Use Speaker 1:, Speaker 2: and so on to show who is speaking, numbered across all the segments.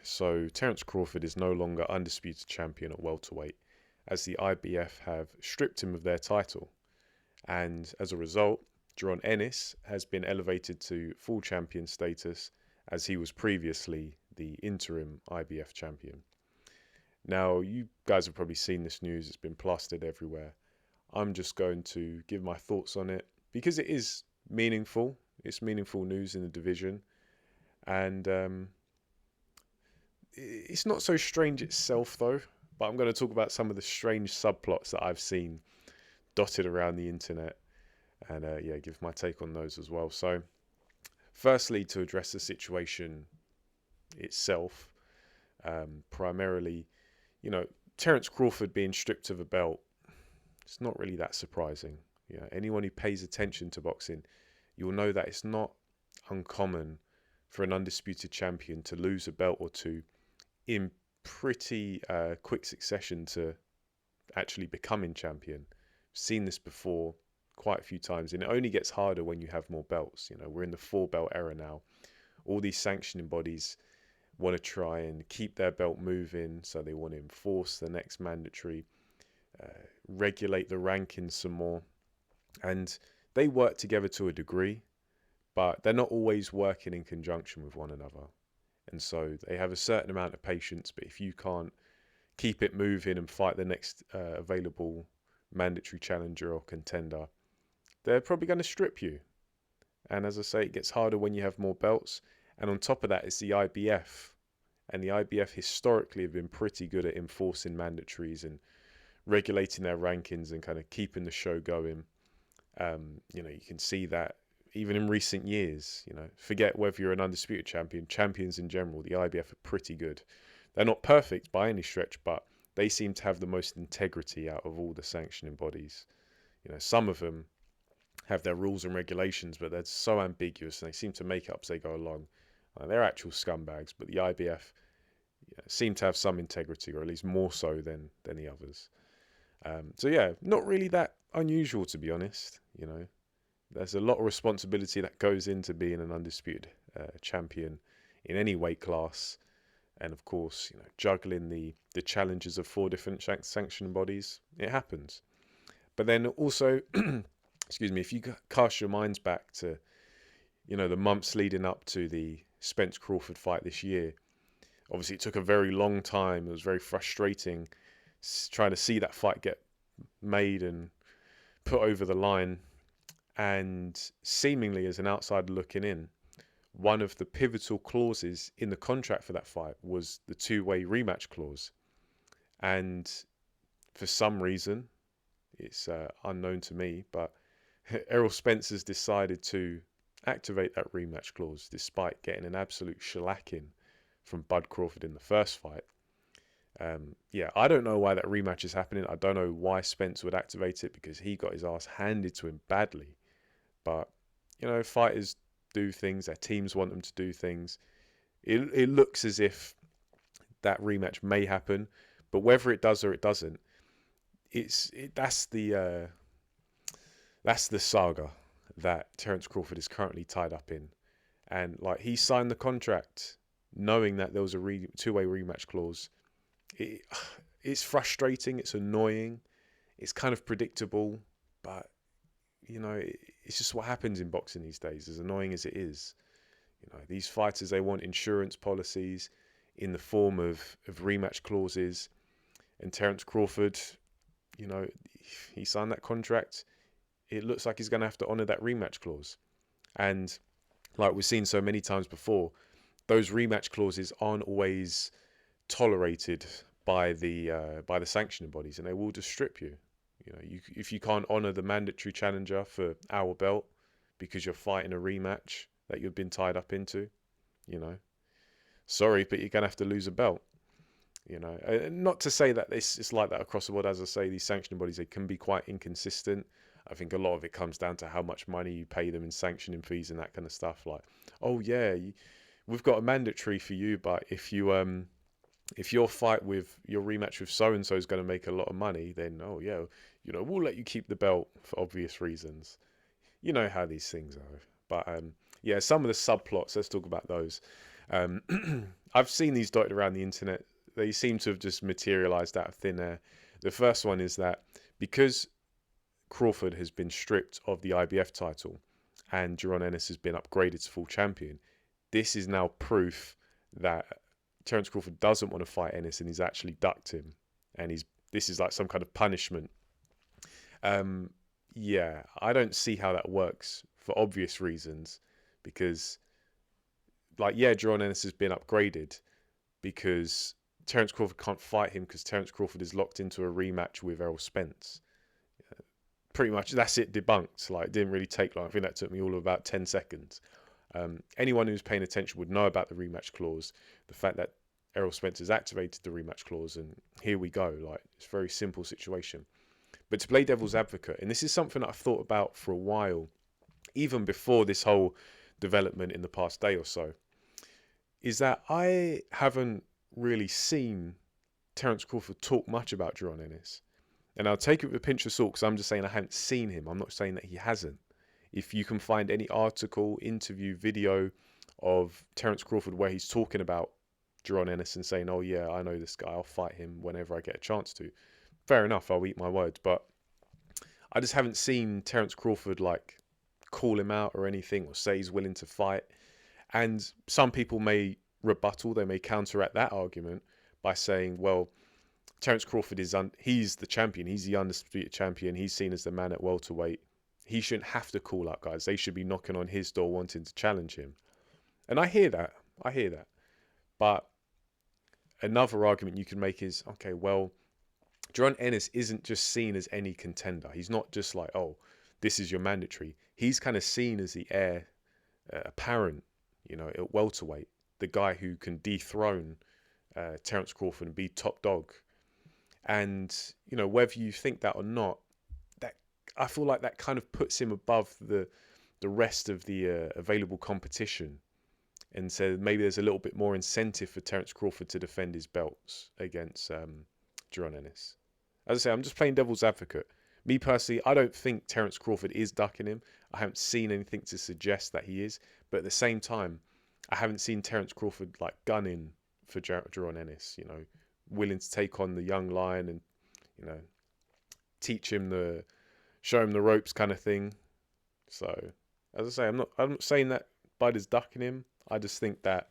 Speaker 1: So Terence Crawford is no longer undisputed champion at welterweight, as the IBF have stripped him of their title. And as a result, Jaron Ennis has been elevated to full champion status, as he was previously the interim IBF champion. Now, you guys have probably seen this news, it's been plastered everywhere. I'm just going to give my thoughts on it because it is meaningful. It's meaningful news in the division. And it's not so strange itself, though. But I'm going to talk about some of the strange subplots that I've seen dotted around the internet. And yeah, give my take on those as well. So, firstly, to address the situation itself, primarily, Terence Crawford being stripped of a belt, it's not really that surprising. Anyone who pays attention to boxing, you'll know that it's not uncommon for an undisputed champion to lose a belt or two in pretty quick succession to actually becoming champion. I've seen this before quite a few times, and it only gets harder when you have more belts. We're in the 4-belt era now. All these sanctioning bodies want to try and keep their belt moving, so they want to enforce the next mandatory, regulate the rankings some more, and they work together to a degree, but they're not always working in conjunction with one another. And so they have a certain amount of patience, but if you can't keep it moving and fight the next available mandatory challenger or contender, they're probably going to strip you. And as I say, it gets harder when you have more belts. And on top of that, it's the IBF. And the IBF historically have been pretty good at enforcing mandatories and regulating their rankings and kind of keeping the show going. You can see that even in recent years. Forget whether you're an undisputed champion. Champions in general, the IBF are pretty good. They're not perfect by any stretch, but they seem to have the most integrity out of all the sanctioning bodies. Some of them have their rules and regulations, but they're so ambiguous and they seem to make it up as they go along. They're actual scumbags, but the IBF seem to have some integrity, or at least more so than the others. So yeah, not really that unusual, to be honest. There's a lot of responsibility that goes into being an undisputed champion in any weight class. And of course, juggling the challenges of 4 different sanctioning bodies, it happens. But then also, excuse me, if you cast your minds back to, the months leading up to the Spence Crawford fight this year, obviously it took a very long time. It was very frustrating trying to see that fight get made and put over the line. And seemingly, as an outsider looking in, one of the pivotal clauses in the contract for that fight was the 2-way rematch clause. And for some reason, it's unknown to me, but Errol Spence has decided to activate that rematch clause despite getting an absolute shellacking from Bud Crawford in the first fight. I don't know why that rematch is happening. I don't know why Spence would activate it, because he got his ass handed to him badly. But, fighters do things, their teams want them to do things. It looks as if that rematch may happen, but whether it does or it doesn't, that's the saga that Terence Crawford is currently tied up in. And he signed the contract knowing that there was a 2-way rematch clause. It's frustrating, it's annoying, it's kind of predictable, but it's just what happens in boxing these days, as annoying as it is. These fighters, they want insurance policies in the form of rematch clauses. And Terence Crawford, he signed that contract. It looks like he's going to have to honour that rematch clause. And like we've seen so many times before, those rematch clauses aren't always tolerated by the sanctioning bodies, and they will just strip you. If you can't honour the mandatory challenger for our belt because you're fighting a rematch that you've been tied up into, sorry, but you're going to have to lose a belt. Not to say that it's like that across the board. As I say, these sanctioning bodies, they can be quite inconsistent. I think a lot of it comes down to how much money you pay them in sanctioning fees and that kind of stuff. Like, oh yeah, we've got a mandatory for you, but if your fight with your rematch with so and so is going to make a lot of money, then we'll let you keep the belt for obvious reasons. You know how these things are. But some of the subplots, let's talk about those. Um, I've seen these dotted around the internet. They seem to have just materialized out of thin air. The first one is that because Crawford has been stripped of the IBF title and Jaron Ennis has been upgraded to full champion, this is now proof that Terence Crawford doesn't want to fight Ennis and he's actually ducked him. And this is like some kind of punishment. Um, yeah, I don't see how that works for obvious reasons because, like, yeah, Jaron Ennis has been upgraded because Terence Crawford can't fight him because Terence Crawford is locked into a rematch with Errol Spence. Pretty much that's it debunked. Like, it didn't really take long. I think that took me all of about 10 seconds. Anyone who's paying attention would know about the rematch clause, the fact that Errol Spence has activated the rematch clause, and here we go. Like, it's a very simple situation. But to play devil's advocate, and this is something that I've thought about for a while, even before this whole development in the past day or so, is that I haven't really seen Terence Crawford talk much about Jaron Ennis. And I'll take it with a pinch of salt because I'm just saying I haven't seen him. I'm not saying that he hasn't. If you can find any article, interview, video of Terence Crawford where he's talking about Jaron Ennis and saying, oh yeah, I know this guy, I'll fight him whenever I get a chance to. Fair enough, I'll eat my words. But I just haven't seen Terence Crawford like call him out or anything or say he's willing to fight. And some people may rebuttal, they may counteract that argument by saying, well, Terence Crawford he's the champion, he's the undisputed champion, he's seen as the man at welterweight. He shouldn't have to call out guys. They should be knocking on his door wanting to challenge him. And I hear that. But another argument you can make is, okay, well, Jaron Ennis isn't just seen as any contender. He's not just like, oh, this is your mandatory. He's kind of seen as the heir apparent, at welterweight, the guy who can dethrone Terence Crawford and be top dog. And, whether you think that or not, that I feel like that kind of puts him above the rest of the available competition. And so maybe there's a little bit more incentive for Terence Crawford to defend his belts against Jaron Ennis. As I say, I'm just playing devil's advocate. Me personally, I don't think Terence Crawford is ducking him. I haven't seen anything to suggest that he is. But at the same time, I haven't seen Terence Crawford like gunning for Jaron Ennis, willing to take on the young lion and, show him the ropes kind of thing. So, as I say, I'm not saying that Bud is ducking him. I just think that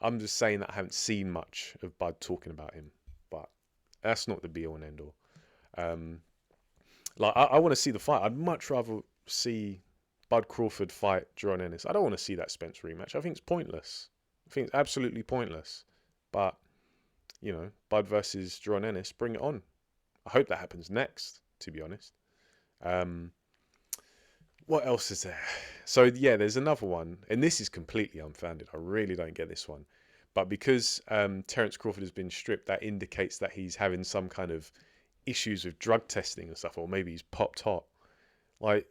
Speaker 1: I'm just saying that I haven't seen much of Bud talking about him, but that's not the be all and end all. I want to see the fight. I'd much rather see Bud Crawford fight Jaron Ennis. I don't want to see that Spence rematch. I think it's pointless. I think it's absolutely pointless. But, Bud versus Jaron Ennis, bring it on. I hope that happens next, to be honest. What else is there? So, yeah, there's another one. And this is completely unfounded. I really don't get this one. But because Terence Crawford has been stripped, that indicates that he's having some kind of issues with drug testing and stuff. Or maybe he's popped hot. Like,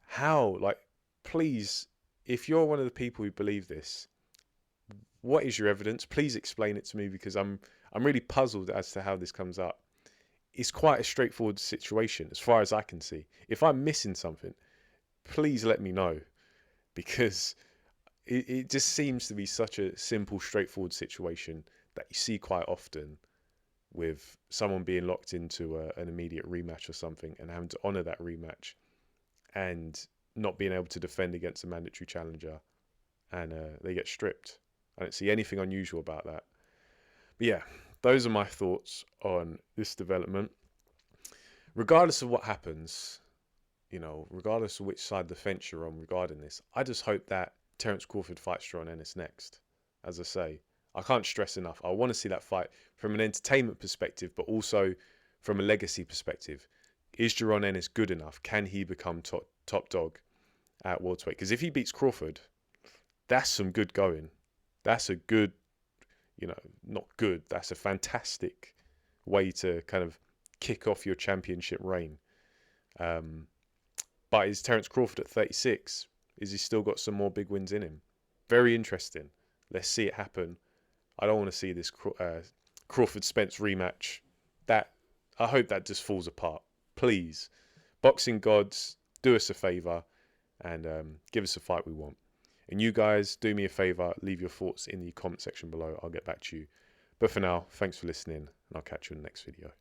Speaker 1: how? Like, please, if you're one of the people who believe this, what is your evidence? Please explain it to me because I'm really puzzled as to how this comes up. It's quite a straightforward situation as far as I can see. If I'm missing something, please let me know because it just seems to be such a simple, straightforward situation that you see quite often with someone being locked into an immediate rematch or something and having to honour that rematch and not being able to defend against a mandatory challenger and they get stripped. I don't see anything unusual about that. But yeah, those are my thoughts on this development. Regardless of what happens, regardless of which side of the fence you're on regarding this, I just hope that Terence Crawford fights Jaron Ennis next. As I say, I can't stress enough. I want to see that fight from an entertainment perspective, but also from a legacy perspective. Is Jaron Ennis good enough? Can he become top dog at welterweight? Because if he beats Crawford, that's some good going. That's a good, not good. That's a fantastic way to kind of kick off your championship reign. But is Terence Crawford at 36? Is he still got some more big wins in him? Very interesting. Let's see it happen. I don't want to see this Crawford-Spence rematch. I hope that just falls apart. Please, boxing gods, do us a favour and give us a fight we want. And you guys, do me a favor, leave your thoughts in the comment section below. I'll get back to you. But for now, thanks for listening, and I'll catch you in the next video.